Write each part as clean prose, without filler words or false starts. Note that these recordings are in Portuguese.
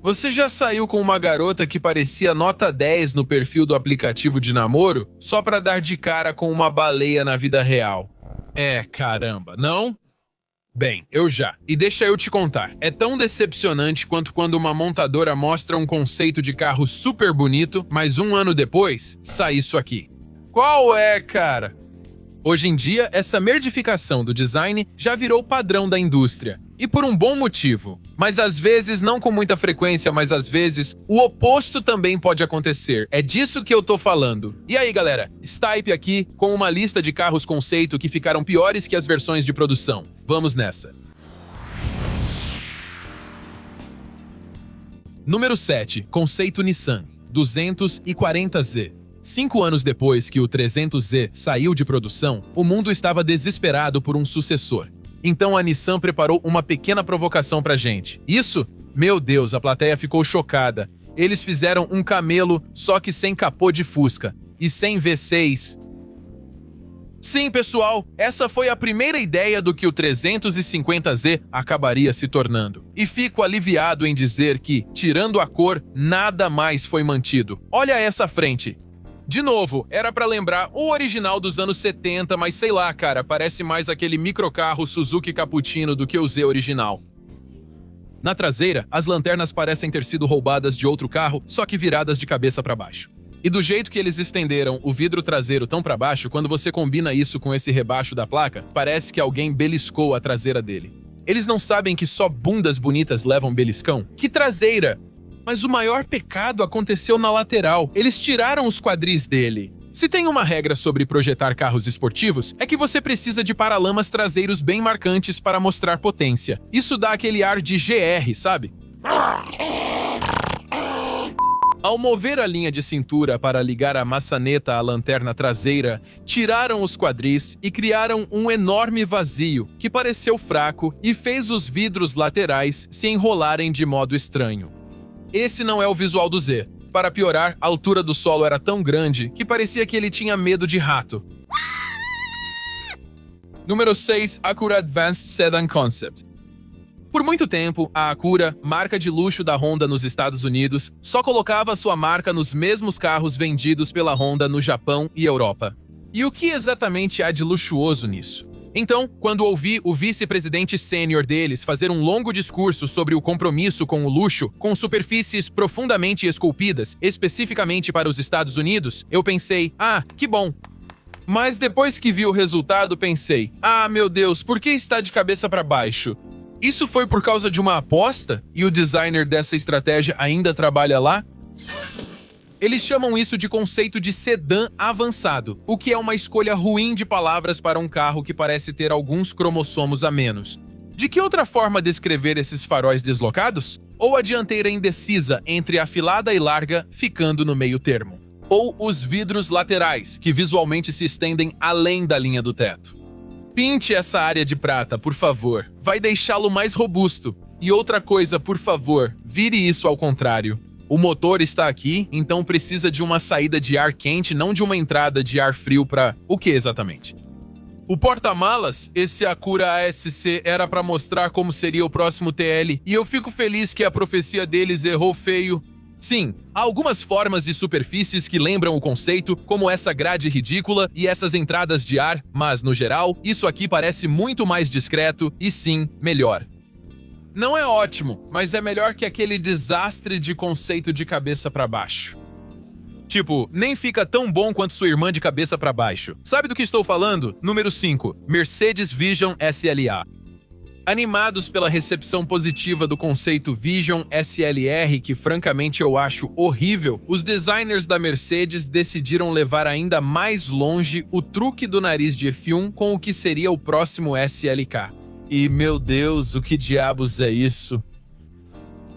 Você já saiu com uma garota que parecia nota 10 no perfil do aplicativo de namoro, só pra dar de cara com uma baleia na vida real? Caramba, não? Bem, eu já. E deixa eu te contar, é tão decepcionante quanto quando uma montadora mostra um conceito de carro super bonito, mas um ano depois, sai isso aqui. Qual é, cara? Hoje em dia, essa merdificação do design já virou padrão da indústria. E por um bom motivo. Mas às vezes, não com muita frequência, mas às vezes, o oposto também pode acontecer. É disso que eu tô falando. E aí, galera? Stipe aqui com uma lista de carros conceito que ficaram piores que as versões de produção. Vamos nessa. Número 7. Conceito Nissan 240Z. 5 anos depois que o 300Z saiu de produção, o mundo estava desesperado por um sucessor. Então a Nissan preparou uma pequena provocação pra gente. Isso? Meu Deus, a plateia ficou chocada. Eles fizeram um camelo, só que sem capô de Fusca. E sem V6. Sim, pessoal, essa foi a primeira ideia do que o 350Z acabaria se tornando. E fico aliviado em dizer que, tirando a cor, nada mais foi mantido. Olha essa frente. De novo, era pra lembrar o original dos anos 70, mas sei lá, cara, parece mais aquele microcarro Suzuki Cappuccino do que o Z original. Na traseira, as lanternas parecem ter sido roubadas de outro carro, só que viradas de cabeça pra baixo. E do jeito que eles estenderam o vidro traseiro tão pra baixo, quando você combina isso com esse rebaixo da placa, parece que alguém beliscou a traseira dele. Eles não sabem que só bundas bonitas levam beliscão? Que traseira! Mas o maior pecado aconteceu na lateral. Eles tiraram os quadris dele. Se tem uma regra sobre projetar carros esportivos, é que você precisa de paralamas traseiros bem marcantes para mostrar potência. Isso dá aquele ar de GR, sabe? Ao mover a linha de cintura para ligar a maçaneta à lanterna traseira, tiraram os quadris e criaram um enorme vazio que pareceu fraco e fez os vidros laterais se enrolarem de modo estranho. Esse não é o visual do Z. Para piorar, a altura do solo era tão grande que parecia que ele tinha medo de rato. Número 6. Acura Advanced Sedan Concept. Por muito tempo, a Acura, marca de luxo da Honda nos Estados Unidos, só colocava sua marca nos mesmos carros vendidos pela Honda no Japão e Europa. E o que exatamente há de luxuoso nisso? Então, quando ouvi o vice-presidente sênior deles fazer um longo discurso sobre o compromisso com o luxo, com superfícies profundamente esculpidas, especificamente para os Estados Unidos, eu pensei, que bom. Mas depois que vi o resultado, pensei, meu Deus, por que está de cabeça para baixo? Isso foi por causa de uma aposta? E o designer dessa estratégia ainda trabalha lá? Eles chamam isso de conceito de sedã avançado, o que é uma escolha ruim de palavras para um carro que parece ter alguns cromossomos a menos. De que outra forma descrever esses faróis deslocados? Ou a dianteira indecisa entre afilada e larga, ficando no meio termo? Ou os vidros laterais, que visualmente se estendem além da linha do teto? Pinte essa área de prata, por favor. Vai deixá-lo mais robusto. E outra coisa, por favor, vire isso ao contrário. O motor está aqui, então precisa de uma saída de ar quente, não de uma entrada de ar frio para... O que exatamente? O porta-malas, esse Acura ASC, era para mostrar como seria o próximo TL, e eu fico feliz que a profecia deles errou feio. Sim, há algumas formas e superfícies que lembram o conceito, como essa grade ridícula e essas entradas de ar, mas, no geral, isso aqui parece muito mais discreto e, sim, melhor. Não é ótimo, mas é melhor que aquele desastre de conceito de cabeça pra baixo. Tipo, nem fica tão bom quanto sua irmã de cabeça pra baixo. Sabe do que estou falando? Número 5. Mercedes Vision SLA. Animados pela recepção positiva do conceito Vision SLR, que francamente eu acho horrível, os designers da Mercedes decidiram levar ainda mais longe o truque do nariz de F1 com o que seria o próximo SLK. E, meu Deus, o que diabos é isso?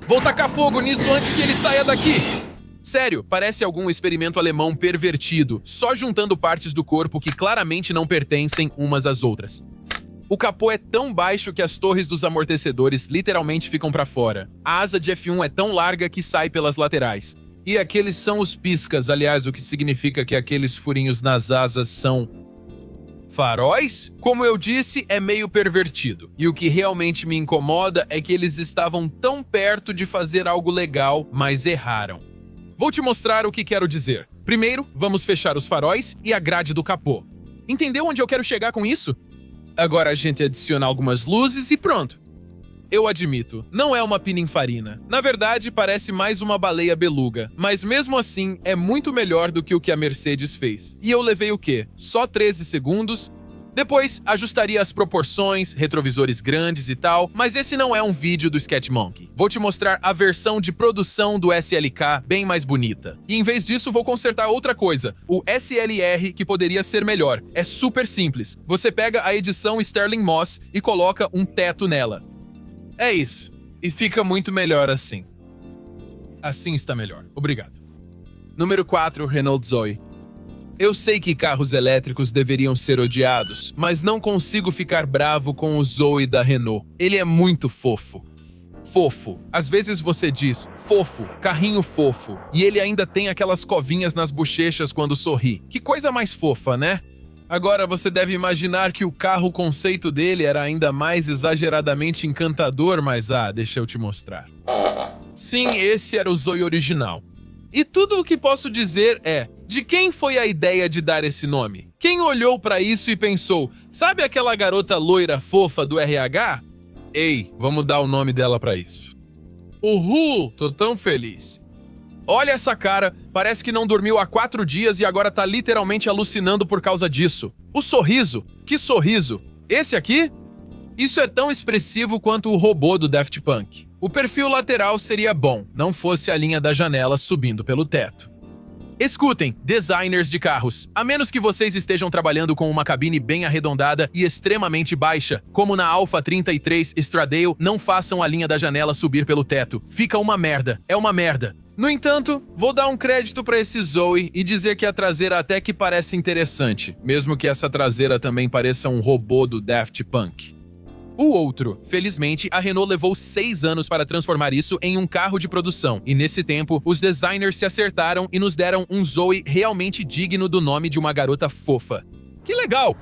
Vou tacar fogo nisso antes que ele saia daqui! Sério, parece algum experimento alemão pervertido, só juntando partes do corpo que claramente não pertencem umas às outras. O capô é tão baixo que as torres dos amortecedores literalmente ficam pra fora. A asa de F1 é tão larga que sai pelas laterais. E aqueles são os piscas, aliás, o que significa que aqueles furinhos nas asas são... Faróis? Como eu disse, é meio pervertido. E o que realmente me incomoda é que eles estavam tão perto de fazer algo legal, mas erraram. Vou te mostrar o que quero dizer. Primeiro, vamos fechar os faróis e a grade do capô. Entendeu onde eu quero chegar com isso? Agora a gente adiciona algumas luzes e pronto. Eu admito, não é uma pininfarina. Na verdade, parece mais uma baleia beluga. Mas mesmo assim, é muito melhor do que o que a Mercedes fez. E eu levei o quê? Só 13 segundos? Depois, ajustaria as proporções, retrovisores grandes e tal, mas esse não é um vídeo do Sketch Monkey. Vou te mostrar a versão de produção do SLK bem mais bonita. E em vez disso, vou consertar outra coisa, o SLR, que poderia ser melhor. É super simples. Você pega a edição Sterling Moss e coloca um teto nela. É isso. E fica muito melhor assim. Assim está melhor. Obrigado. Número 4, Renault Zoe. Eu sei que carros elétricos deveriam ser odiados, mas não consigo ficar bravo com o Zoe da Renault. Ele é muito fofo. Fofo. Às vezes você diz, fofo, carrinho fofo, e ele ainda tem aquelas covinhas nas bochechas quando sorri. Que coisa mais fofa, né? Agora você deve imaginar que o carro conceito dele era ainda mais exageradamente encantador, mas deixa eu te mostrar. Sim, esse era o Zoe original. E tudo o que posso dizer é, de quem foi a ideia de dar esse nome? Quem olhou pra isso e pensou, sabe aquela garota loira fofa do RH? Ei, vamos dar o nome dela pra isso. Uhul, tô tão feliz. Olha essa cara, parece que não dormiu há 4 dias e agora tá literalmente alucinando por causa disso. O sorriso, que sorriso. Esse aqui? Isso é tão expressivo quanto o robô do Daft Punk. O perfil lateral seria bom, não fosse a linha da janela subindo pelo teto. Escutem, designers de carros, a menos que vocês estejam trabalhando com uma cabine bem arredondada e extremamente baixa, como na Alfa 33 Stradale, não façam a linha da janela subir pelo teto. Fica uma merda, é uma merda. No entanto, vou dar um crédito para esse Zoe e dizer que a traseira até que parece interessante, mesmo que essa traseira também pareça um robô do Daft Punk. O outro, felizmente, a Renault levou 6 anos para transformar isso em um carro de produção, e nesse tempo, os designers se acertaram e nos deram um Zoe realmente digno do nome de uma garota fofa. Que legal!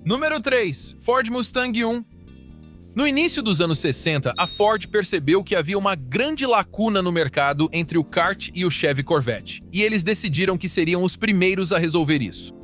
Número 3, Ford Mustang 1. No início dos anos 60, a Ford percebeu que havia uma grande lacuna no mercado entre o kart e o Chevy Corvette, e eles decidiram que seriam os primeiros a resolver isso.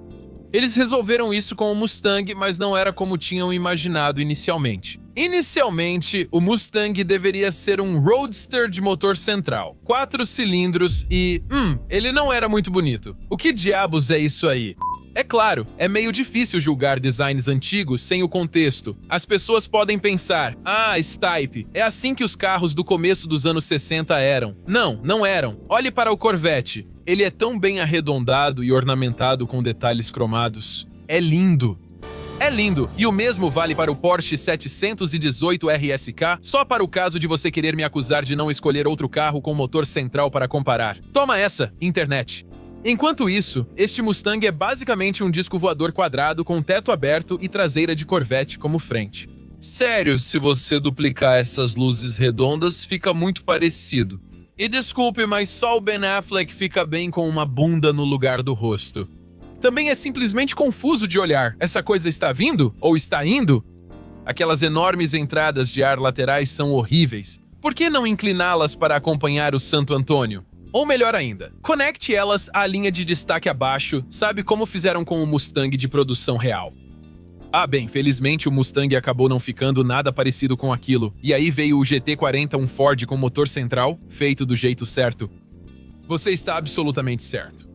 Eles resolveram isso com o Mustang, mas não era como tinham imaginado inicialmente. Inicialmente, o Mustang deveria ser um roadster de motor central, 4 cilindros e... ele não era muito bonito. O que diabos é isso aí? É claro, é meio difícil julgar designs antigos sem o contexto. As pessoas podem pensar, Stipe, é assim que os carros do começo dos anos 60 eram. Não, não eram. Olhe para o Corvette. Ele é tão bem arredondado e ornamentado com detalhes cromados. É lindo. É lindo, e o mesmo vale para o Porsche 718 RSK, só para o caso de você querer me acusar de não escolher outro carro com motor central para comparar. Toma essa, internet. Enquanto isso, este Mustang é basicamente um disco voador quadrado com teto aberto e traseira de Corvette como frente. Sério, se você duplicar essas luzes redondas, fica muito parecido. E desculpe, mas só o Ben Affleck fica bem com uma bunda no lugar do rosto. Também é simplesmente confuso de olhar. Essa coisa está vindo? Ou está indo? Aquelas enormes entradas de ar laterais são horríveis. Por que não incliná-las para acompanhar o Santo Antônio? Ou melhor ainda, conecte elas à linha de destaque abaixo, sabe como fizeram com o Mustang de produção real. Bem, felizmente o Mustang acabou não ficando nada parecido com aquilo, e aí veio o GT40, um Ford com motor central, feito do jeito certo. Você está absolutamente certo.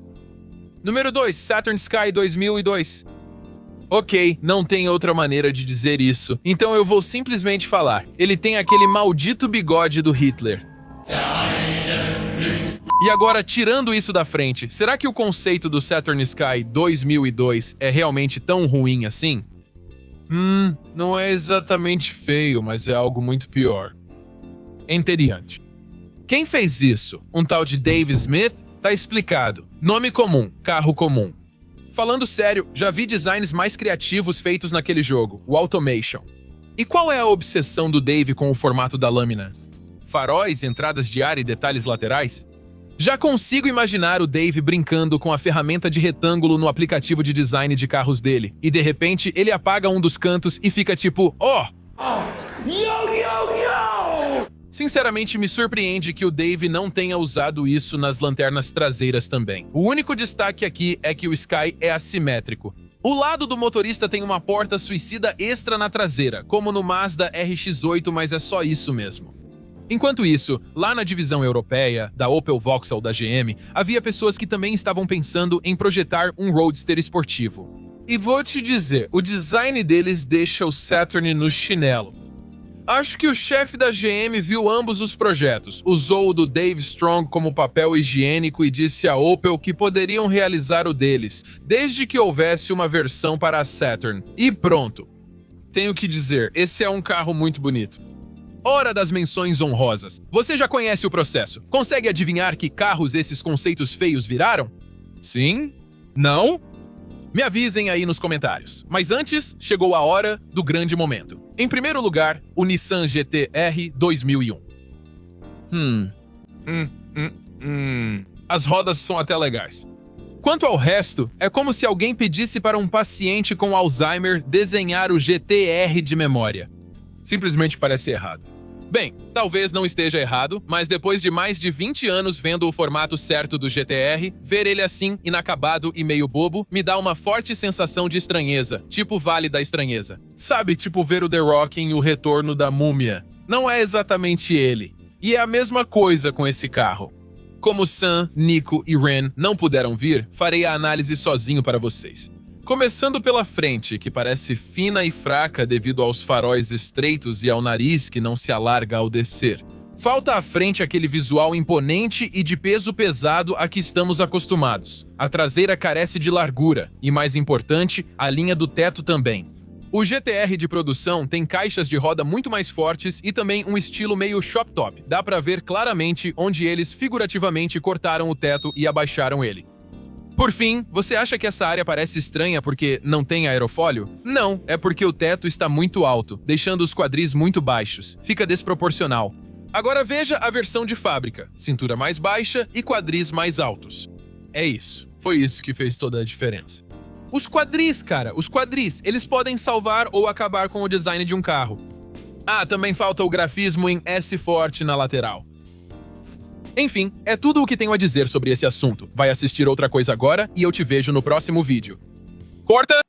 Número 2, Saturn Sky 2002. Ok, não tem outra maneira de dizer isso, então eu vou simplesmente falar. Ele tem aquele maldito bigode do Hitler. E agora, tirando isso da frente, será que o conceito do Saturn Sky 2002 é realmente tão ruim assim? Não é exatamente feio, mas é algo muito pior. Entediante. Quem fez isso? Um tal de Dave Smith? Tá explicado. Nome comum, carro comum. Falando sério, já vi designs mais criativos feitos naquele jogo, o Automation. E qual é a obsessão do Dave com o formato da lâmina? Faróis, entradas de ar e detalhes laterais? Já consigo imaginar o Dave brincando com a ferramenta de retângulo no aplicativo de design de carros dele, e de repente ele apaga um dos cantos e fica tipo, Sinceramente, me surpreende que o Dave não tenha usado isso nas lanternas traseiras também. O único destaque aqui é que o Sky é assimétrico. O lado do motorista tem uma porta suicida extra na traseira, como no Mazda RX-8, mas é só isso mesmo. Enquanto isso, lá na divisão europeia, da Opel Vauxhall da GM, havia pessoas que também estavam pensando em projetar um roadster esportivo. E vou te dizer, o design deles deixa o Saturn no chinelo. Acho que o chefe da GM viu ambos os projetos, usou o do Dave Strong como papel higiênico e disse à Opel que poderiam realizar o deles, desde que houvesse uma versão para a Saturn. E pronto. Tenho que dizer, esse é um carro muito bonito. Hora das menções honrosas. Você já conhece o processo. Consegue adivinhar que carros esses conceitos feios viraram? Sim? Não? Me avisem aí nos comentários. Mas antes, chegou a hora do grande momento. Em primeiro lugar, o Nissan GT-R 2001. As rodas são até legais. Quanto ao resto, é como se alguém pedisse para um paciente com Alzheimer desenhar o GT-R de memória. Simplesmente parece errado. Bem, talvez não esteja errado, mas depois de mais de 20 anos vendo o formato certo do GT-R, ver ele assim, inacabado e meio bobo, me dá uma forte sensação de estranheza, tipo Vale da Estranheza. Sabe, tipo ver o The Rock em O Retorno da Múmia. Não é exatamente ele. E é a mesma coisa com esse carro. Como Sam, Nico e Ren não puderam vir, farei a análise sozinho para vocês. Começando pela frente, que parece fina e fraca devido aos faróis estreitos e ao nariz que não se alarga ao descer. Falta à frente aquele visual imponente e de peso pesado a que estamos acostumados. A traseira carece de largura e, mais importante, a linha do teto também. O GT-R de produção tem caixas de roda muito mais fortes e também um estilo meio shop top. Dá pra ver claramente onde eles figurativamente cortaram o teto e abaixaram ele. Por fim, você acha que essa área parece estranha porque não tem aerofólio? Não, é porque o teto está muito alto, deixando os quadris muito baixos. Fica desproporcional. Agora veja a versão de fábrica. Cintura mais baixa e quadris mais altos. É isso. Foi isso que fez toda a diferença. Os quadris, cara, os quadris, eles podem salvar ou acabar com o design de um carro. Ah, também falta o grafismo em S forte na lateral. Enfim, é tudo o que tenho a dizer sobre esse assunto. Vai assistir outra coisa agora e eu te vejo no próximo vídeo. Corta!